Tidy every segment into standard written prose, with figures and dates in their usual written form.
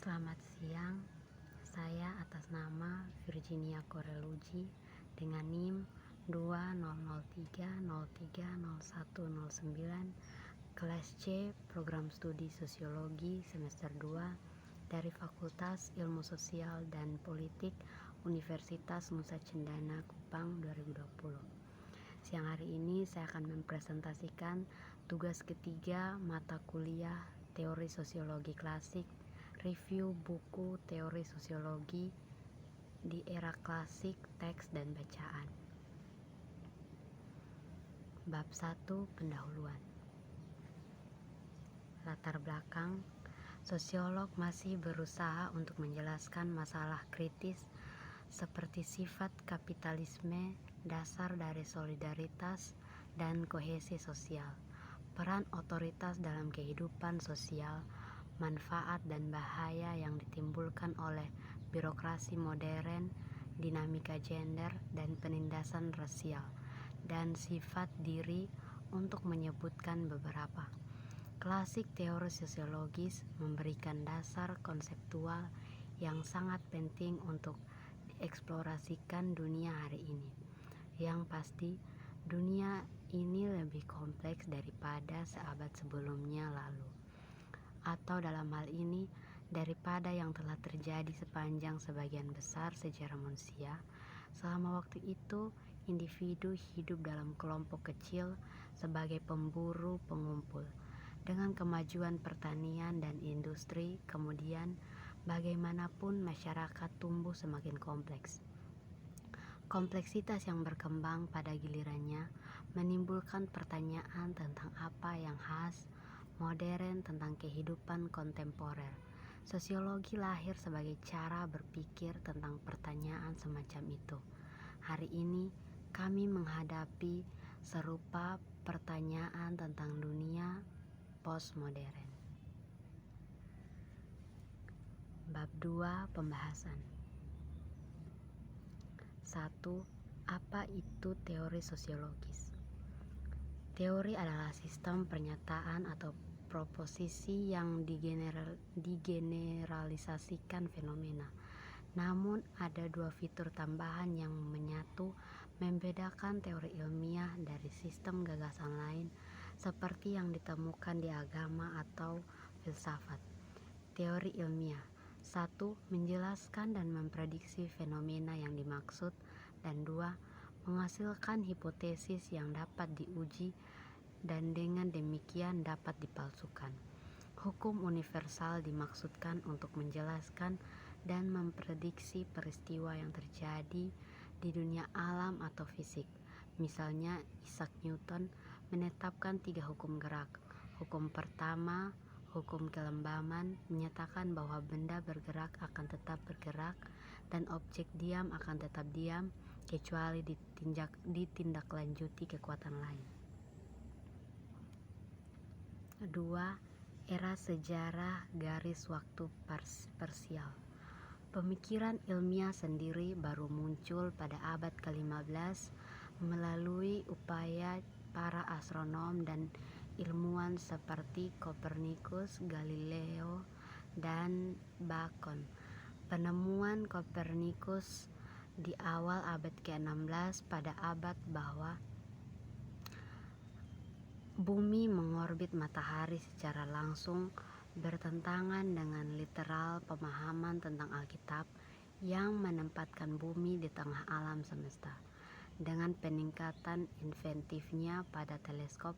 Selamat siang, saya atas nama Virginia Koreluji dengan NIM 2003030109 kelas C Program Studi Sosiologi semester 2 dari Fakultas Ilmu Sosial dan Politik Universitas Nusa Cendana Kupang 2020. Siang hari ini saya akan mempresentasikan tugas ketiga mata kuliah Teori Sosiologi Klasik, review buku Teori Sosiologi di Era Klasik, Teks dan Bacaan. Bab 1, Pendahuluan. Latar belakang, sosiolog masih berusaha untuk menjelaskan masalah kritis seperti sifat kapitalisme, dasar dari solidaritas dan kohesi sosial, peran otoritas dalam kehidupan sosial, manfaat dan bahaya yang ditimbulkan oleh birokrasi modern, dinamika gender dan penindasan rasial, dan sifat diri untuk menyebutkan beberapa. Klasik teori sosiologis memberikan dasar konseptual yang sangat penting untuk dieksplorasikan dunia hari ini. Yang pasti, dunia ini lebih kompleks daripada seabad sebelumnya lalu, atau dalam hal ini daripada yang telah terjadi sepanjang sebagian besar sejarah manusia. Selama waktu itu, individu hidup dalam kelompok kecil sebagai pemburu pengumpul. Dengan kemajuan pertanian dan industri, kemudian bagaimanapun masyarakat tumbuh semakin kompleks. Kompleksitas yang berkembang pada gilirannya menimbulkan pertanyaan tentang apa yang khas, modern tentang kehidupan kontemporer. Sosiologi lahir sebagai cara berpikir tentang pertanyaan semacam itu. Hari ini kami menghadapi serupa pertanyaan tentang dunia postmodern. Bab 2, Pembahasan. 1. Apa itu teori sosiologis? Teori adalah sistem pernyataan atau proposisi yang digeneralisasikan fenomena. Namun ada dua fitur tambahan yang menyatu membedakan teori ilmiah dari sistem gagasan lain seperti yang ditemukan di agama atau filsafat. Teori ilmiah: 1. Menjelaskan dan memprediksi fenomena yang dimaksud, dan 2. Menghasilkan hipotesis yang dapat diuji dan dengan demikian dapat dipalsukan. Hukum universal dimaksudkan untuk menjelaskan dan memprediksi peristiwa yang terjadi di dunia alam atau fisik. Misalnya, Isaac Newton menetapkan 3 hukum gerak. Hukum pertama, hukum kelembaman, menyatakan bahwa benda bergerak akan tetap bergerak dan objek diam akan tetap diam kecuali ditindaklanjuti kekuatan lain. 2. Era sejarah garis waktu parsial. Pemikiran ilmiah sendiri baru muncul pada abad ke-15 melalui upaya para astronom dan ilmuwan seperti Kopernikus, Galileo, dan Bacon. Penemuan Kopernikus di awal abad ke-16 pada abad bahwa bumi mengorbit matahari secara langsung bertentangan dengan literal pemahaman tentang Alkitab yang menempatkan bumi di tengah alam semesta. Dengan peningkatan inventifnya pada teleskop,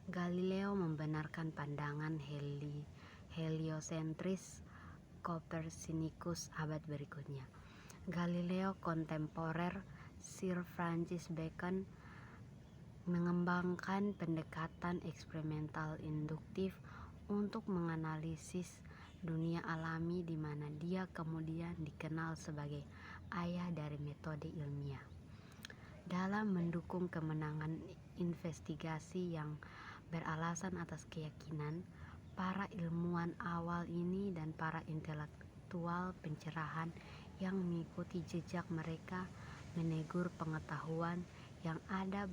Galileo membenarkan pandangan heliosentris Kopernikus abad berikutnya. Galileo kontemporer Sir Francis Bacon mengembangkan pendekatan eksperimental induktif untuk menganalisis dunia alami, di mana dia kemudian dikenal sebagai ayah dari metode ilmiah. Dalam mendukung kemenangan investigasi yang beralasan atas keyakinan, para ilmuwan awal ini dan para intelektual pencerahan yang mengikuti jejak mereka menegur pengetahuan yang ada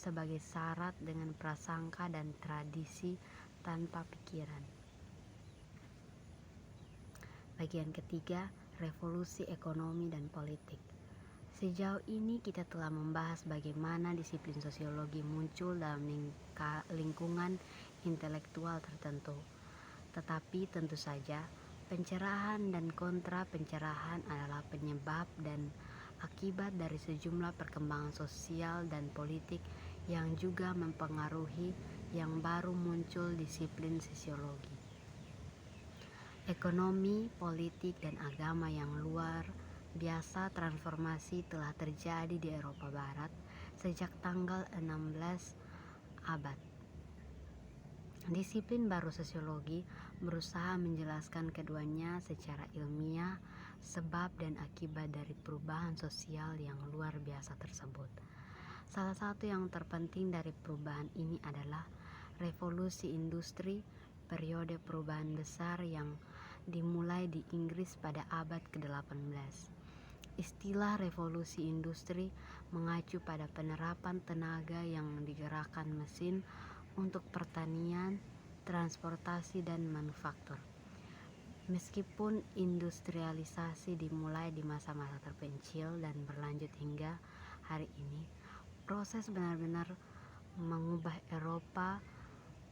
sebagai syarat dengan prasangka dan tradisi tanpa pikiran. Bagian ketiga, revolusi ekonomi dan politik. Sejauh ini kita telah membahas bagaimana disiplin sosiologi muncul dalam lingkungan intelektual tertentu. Tetapi tentu saja, pencerahan dan kontra pencerahan adalah penyebab dan akibat dari sejumlah perkembangan sosial dan politik yang juga mempengaruhi yang baru muncul disiplin sosiologi. Ekonomi, politik, dan agama yang luar biasa transformasi telah terjadi di Eropa Barat sejak tanggal 16 abad. Disiplin baru sosiologi berusaha menjelaskan keduanya secara ilmiah, sebab dan akibat dari perubahan sosial yang luar biasa tersebut. Salah satu yang terpenting dari perubahan ini adalah revolusi industri, periode perubahan besar yang dimulai di Inggris pada abad ke-18. Istilah revolusi industri mengacu pada penerapan tenaga yang digerakkan mesin untuk pertanian, transportasi, dan manufaktur. Meskipun industrialisasi dimulai di masa-masa terpencil dan berlanjut hingga hari ini, proses benar-benar mengubah Eropa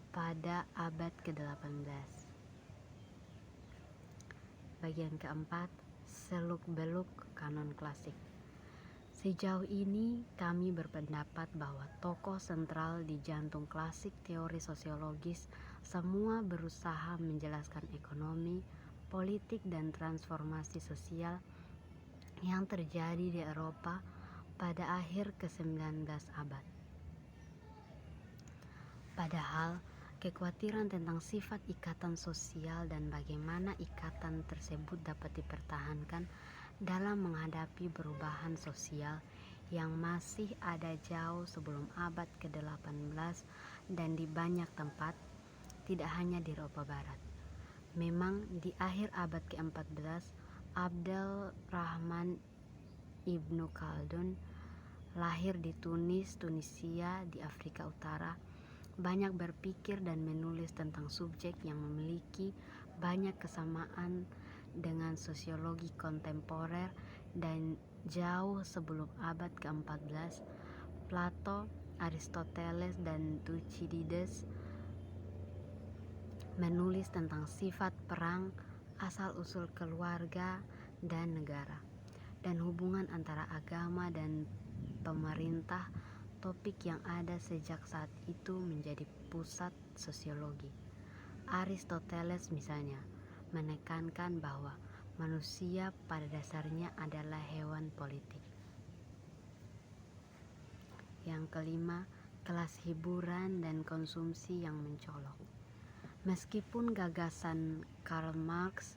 pada abad ke-18. Bagian keempat, seluk-beluk kanon klasik. Sejauh ini kami berpendapat bahwa tokoh sentral di jantung klasik teori sosiologis semua berusaha menjelaskan ekonomi, politik, dan transformasi sosial yang terjadi di Eropa pada akhir ke-19 abad. Padahal kekhawatiran tentang sifat ikatan sosial dan bagaimana ikatan tersebut dapat dipertahankan dalam menghadapi perubahan sosial yang masih ada jauh sebelum abad ke-18 dan di banyak tempat, tidak hanya di Eropa Barat. Memang di akhir abad ke-14, Abdel Rahman Ibnu Khaldun lahir di Tunis, Tunisia di Afrika Utara, banyak berpikir dan menulis tentang subjek yang memiliki banyak kesamaan dengan sosiologi kontemporer dan jauh sebelum abad ke-14, Plato, Aristoteles, dan Thucydides menulis tentang sifat perang, asal-usul keluarga dan negara, dan hubungan antara agama dan pemerintah, topik yang ada sejak saat itu menjadi pusat sosiologi. Aristoteles misalnya menekankan bahwa manusia pada dasarnya adalah hewan politik. Yang kelima, kelas hiburan dan konsumsi yang mencolok. Meskipun gagasan Karl Marx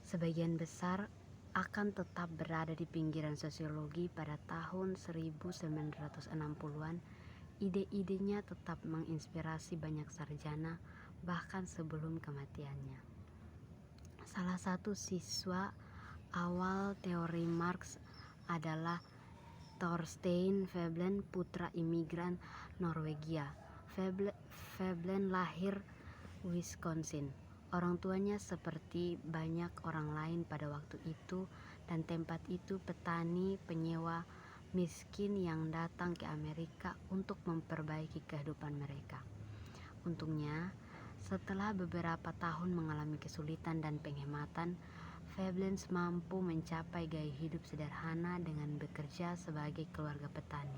sebagian besar akan tetap berada di pinggiran sosiologi pada tahun 1960-an, ide-idenya tetap menginspirasi banyak sarjana bahkan sebelum kematiannya. Salah satu siswa awal teori Marx adalah Thorstein Veblen, putra imigran Norwegia. Veblen lahir Wisconsin. Orang tuanya seperti banyak orang lain pada waktu itu, dan tempat itu petani penyewa miskin yang datang ke Amerika untuk memperbaiki kehidupan mereka. Untungnya, setelah beberapa tahun mengalami kesulitan dan penghematan, Veblen mampu mencapai gaya hidup sederhana dengan bekerja sebagai keluarga petani.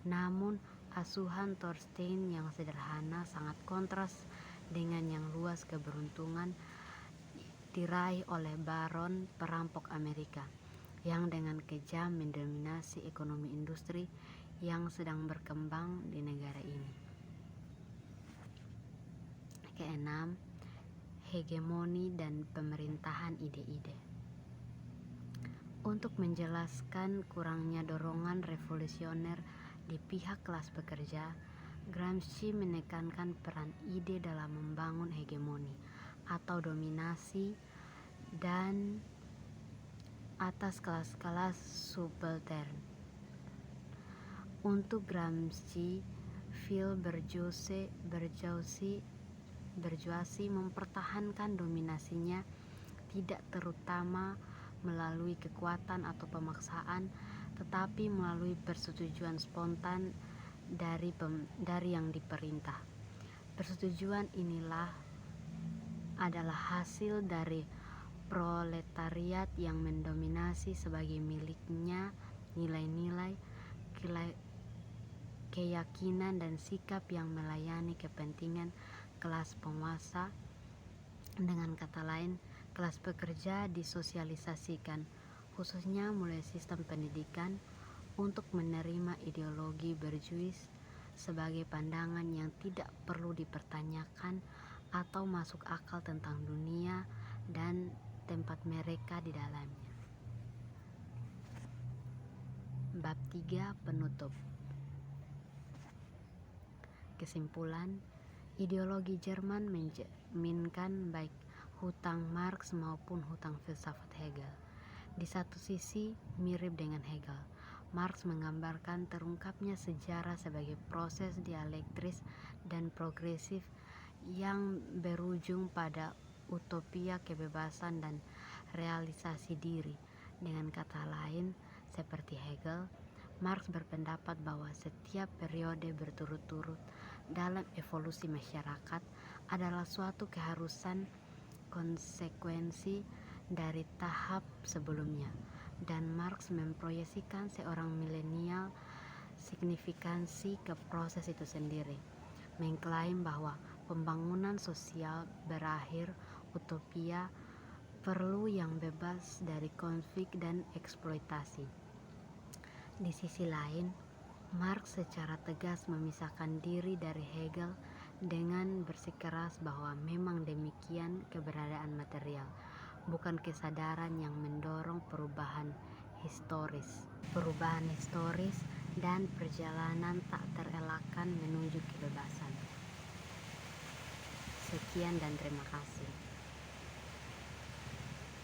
Namun, asuhan Thorstein yang sederhana sangat kontras dengan yang luas keberuntungan diraih oleh baron perampok Amerika yang dengan kejam mendominasi ekonomi industri yang sedang berkembang di negara ini. Keenam, hegemoni dan pemerintahan ide-ide. Untuk menjelaskan kurangnya dorongan revolusioner di pihak kelas pekerja, Gramsci menekankan peran ide dalam membangun hegemoni atau dominasi dan atas kelas-kelas subaltern. Untuk Gramsci, Phil berjuasi mempertahankan dominasinya tidak terutama melalui kekuatan atau pemaksaan, tetapi melalui persetujuan spontan dari yang diperintah. Persetujuan inilah adalah hasil dari proletariat yang mendominasi sebagai miliknya nilai-nilai, keyakinan dan sikap yang melayani kepentingan kelas penguasa. Dengan kata lain, kelas pekerja disosialisasikan, khususnya mulai sistem pendidikan, untuk menerima ideologi berjuis sebagai pandangan yang tidak perlu dipertanyakan atau masuk akal tentang dunia dan tempat mereka di dalamnya. Bab 3 penutup. Kesimpulan, ideologi Jerman mencerminkan baik hutang Marx maupun hutang filsafat Hegel. Di satu sisi, mirip dengan Hegel, Marx menggambarkan terungkapnya sejarah sebagai proses dialektris dan progresif yang berujung pada utopia kebebasan dan realisasi diri. Dengan kata lain, seperti Hegel, Marx berpendapat bahwa setiap periode berturut-turut dalam evolusi masyarakat adalah suatu keharusan konsekuensi dari tahap sebelumnya, dan Marx memproyeksikan seorang milenial signifikansi ke proses itu sendiri, mengklaim bahwa pembangunan sosial berakhir utopia perlu yang bebas dari konflik dan eksploitasi. Di sisi lain, Marx secara tegas memisahkan diri dari Hegel dengan bersikeras bahwa memang demikian keberadaan material, bukan kesadaran yang mendorong perubahan historis dan perjalanan tak terelakkan menuju kebebasan. Sekian dan terima kasih.